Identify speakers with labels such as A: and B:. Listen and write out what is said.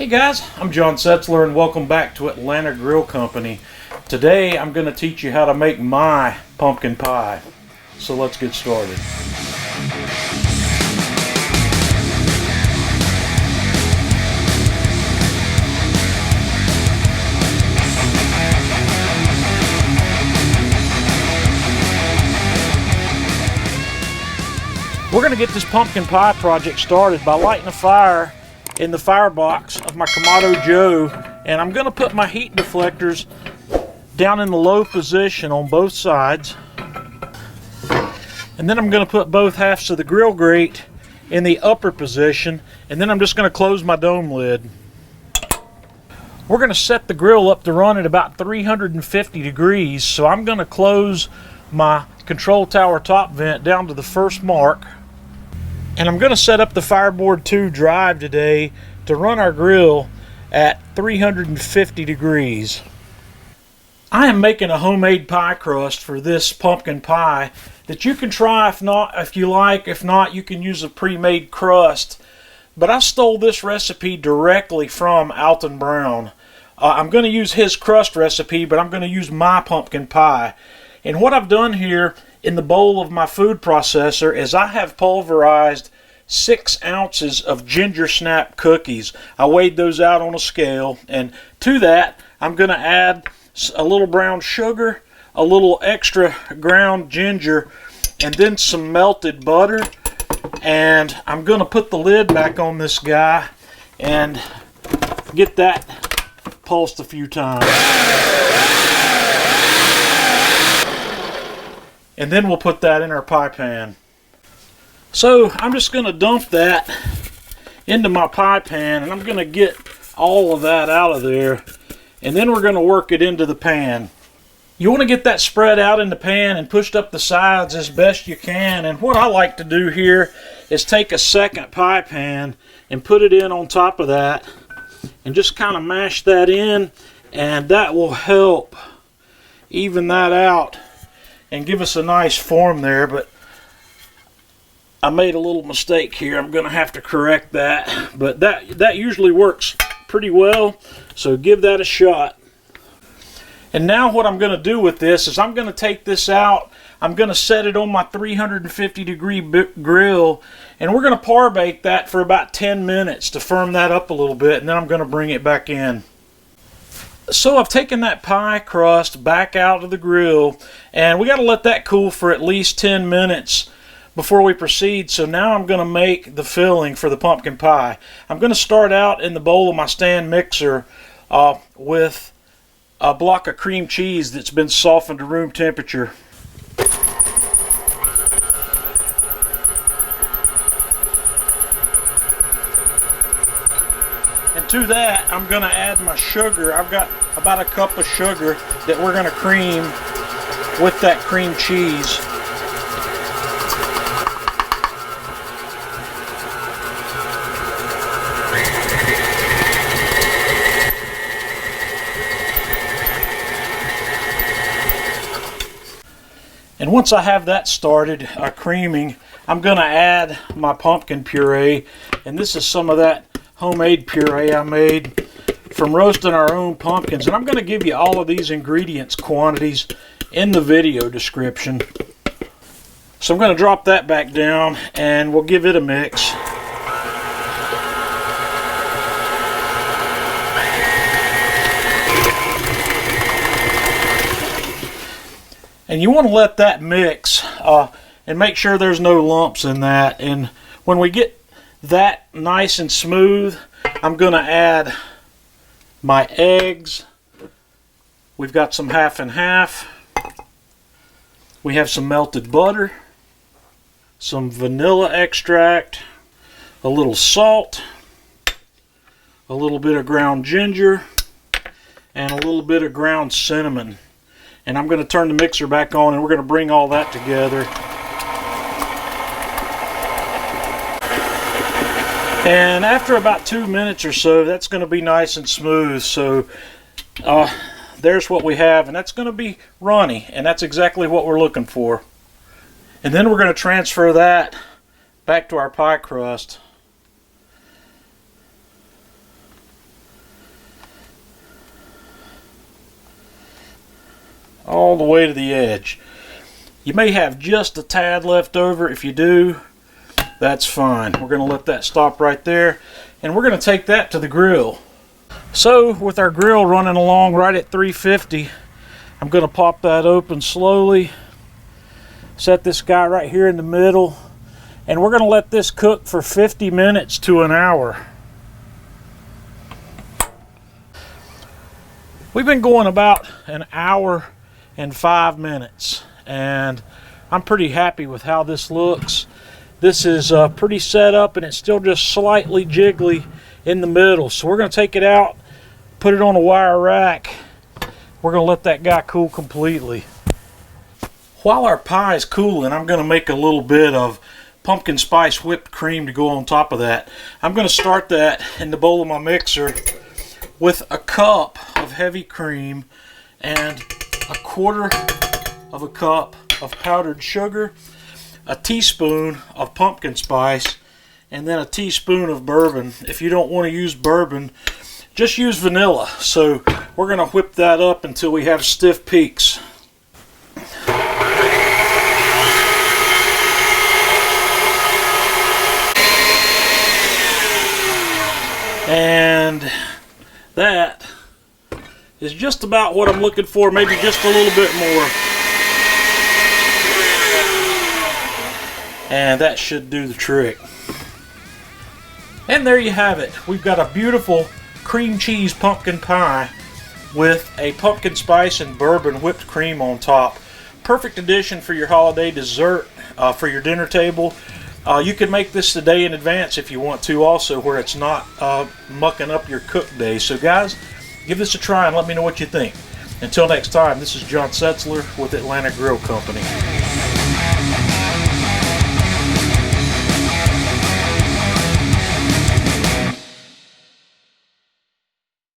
A: Hey guys, I'm John Setzler and welcome back to Atlanta Grill Company. Today I'm going to teach you how to make my pumpkin pie. So let's get started. We're going to get this pumpkin pie project started by lighting a fire in the firebox of my Kamado Joe, and I'm going to put my heat deflectors down in the low position on both sides, and then I'm going to put both halves of the grill grate in the upper position, and then I'm just going to close my dome lid. We're going to set the grill up to run at about 350 degrees, so I'm going to close my control tower top vent down to the first mark. And I'm going to set up the Fireboard 2 drive today to run our grill at 350 degrees. I am making a homemade pie crust for this pumpkin pie that you can try if you like. If not, you can use a pre-made crust. But I stole this recipe directly from Alton Brown. I'm going to use his crust recipe, but I'm going to use my pumpkin pie. And what I've done here in the bowl of my food processor is I have pulverized 6 ounces of ginger snap cookies. I weighed those out on a scale, and to that I'm going to add a little brown sugar, a little extra ground ginger, and then some melted butter. And I'm going to put the lid back on this guy and get that pulsed a few times. And then we'll put that in our pie pan. So I'm just going to dump that into my pie pan, and I'm going to get all of that out of there, and then we're going to work it into the pan. You want to get that spread out in the pan and pushed up the sides as best you can. And what I like to do here is take a second pie pan and put it in on top of that and just kind of mash that in, and that will help even that out and give us a nice form there. But I made a little mistake here. I'm going to have to correct that. But that usually works pretty well, so give that a shot. And now what I'm going to do with this is I'm going to take this out. I'm going to set it on my 350 degree grill, and we're going to par bake that for about 10 minutes to firm that up a little bit, and then I'm going to bring it back in. So I've taken that pie crust back out of the grill, and we got to let that cool for at least 10 minutes before we proceed. So now I'm going to make the filling for the pumpkin pie. I'm going to start out in the bowl of my stand mixer with a block of cream cheese that's been softened to room temperature. And to that, I'm going to add my sugar. I've got about a cup of sugar that we're going to cream with that cream cheese. And once I have that started creaming, I'm going to add my pumpkin puree. And this is some of that homemade puree I made from roasting our own pumpkins. And I'm going to give you all of these ingredients quantities in the video description. So I'm going to drop that back down and we'll give it a mix. And you want to let that mix and make sure there's no lumps in that. And when we get that nice and smooth, I'm going to add my eggs. We've got some half and half. We have some melted butter, some vanilla extract, a little salt, a little bit of ground ginger, and a little bit of ground cinnamon. And I'm going to turn the mixer back on, and we're going to bring all that together. And after about 2 minutes or so, that's going to be nice and smooth. So there's what we have, and that's going to be runny, and that's exactly what we're looking for. And then we're going to transfer that back to our pie crust. all the way to the edge. You may have just a tad left over. If you do, that's fine. We're going to let that stop right there, and we're going to take that to the grill. So with our grill running along right at 350, I'm going to pop that open slowly, set this guy right here in the middle, and we're going to let this cook for 50 minutes to an hour. We've been going about an hour and 5 minutes, and I'm pretty happy with how this looks. This is pretty set up, and it's still just slightly jiggly in the middle. So we're going to take it out, put it on a wire rack. We're going to let that guy cool completely. While our pie is cooling, I'm going to make a little bit of pumpkin spice whipped cream to go on top of that. I'm going to start that in the bowl of my mixer with a cup of heavy cream and a quarter of a cup of powdered sugar, a teaspoon of pumpkin spice, and then a teaspoon of bourbon. If you don't want to use bourbon, just use vanilla. So we're going to whip that up until we have stiff peaks. And that is just about what I'm looking for, maybe just a little bit more. And that should do the trick. And there you have it. We've got a beautiful cream cheese pumpkin pie with a pumpkin spice and bourbon whipped cream on top. Perfect addition for your holiday dessert, for your dinner table. You can make this the day in advance if you want to also, where it's not mucking up your cook day. So guys, give this a try and let me know what you think. Until next time, this is John Setzler with Atlanta Grill Company.